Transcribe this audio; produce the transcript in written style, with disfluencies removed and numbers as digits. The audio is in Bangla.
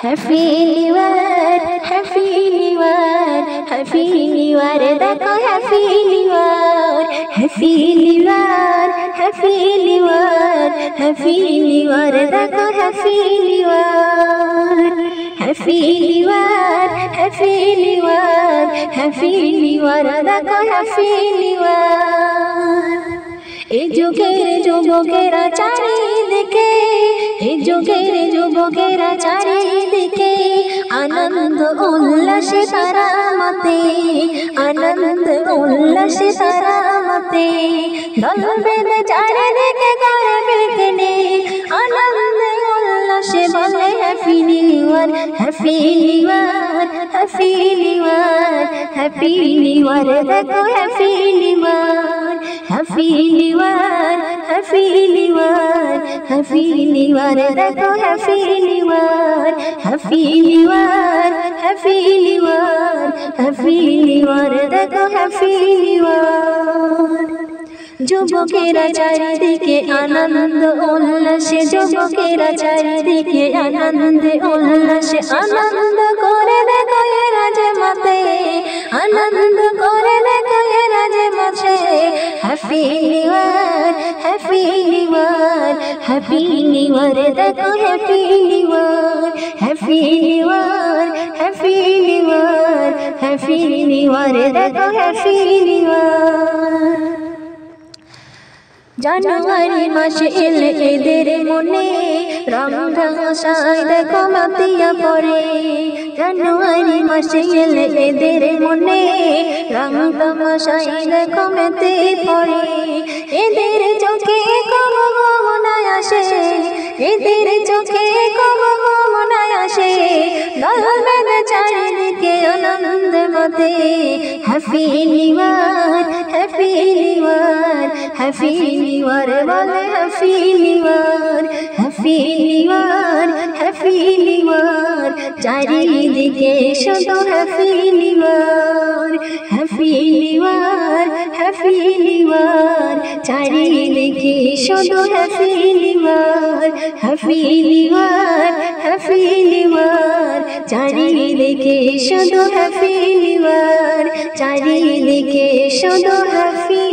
Happy new year, happy new year, happy new year, দেখো happy new year, happy new year, happy new year, happy new year, দেখো happy new year, happy new year, happy new year, happy new year, দেখো হ্যাপি নিউ ইয়ার। এই যুগের যুবকেরা চারিদিকে, এই যুগের যুবকেরা চারিদিকে, আনন্দ উল্লাসে তারা মাতে, আনন্দ উল্লাসে তারা মাতে, দল বেঁধে চারিদিকে করে পিকনিক, আনন্দ উল্লাসে বলে happy new year, happy new year, happy new year, happy new year, দেখো happy new year, happy new year, happy new year, happy new year, দেখো happy new year, happy new year, happy new year, happy new year, দেখো হ্যাপি নিউ ইয়ার। যুবকেরা চারিদিকে আনন্দ উল্লাসে, যুবকেরা চারিদিকে আনন্দ উল্লাসে, আনন্দ করে দেখো এরা যে মাতে, আনন্দ করে দেখো এরা যে মাঝে, happy new year, happy new year, happy new year, দেখো happy new year, happy new year, happy new year, happy new year, দেখো হ্যাপি নিউ ইয়ার। জানুয়ারি মাসে এলে এদের মনে রং ঢাসায় দেখো মাতিয়া পড়ে, জানুয়ারি মাসে এলে এদের মনে রং তামাশায় দেখো মেতে পড়ে, এদের চোখে কম মনায় আসে, এদের চোখে কম মনায় আসে, দল বেঁধে চারিদিকে আনন্দ মতে, happy new year, happy new year, happy new year, বলে happy new year, happy new year, happy new year, চারিদিকে শুধু happy new year, happy new year, happy new year, চারিদিকে শুধু happy new year, happy new year, happy new year, চারিদিকে শুধু হ্যাপি নিউ ইয়ার, চারিদিকে শুধু হ্যাপি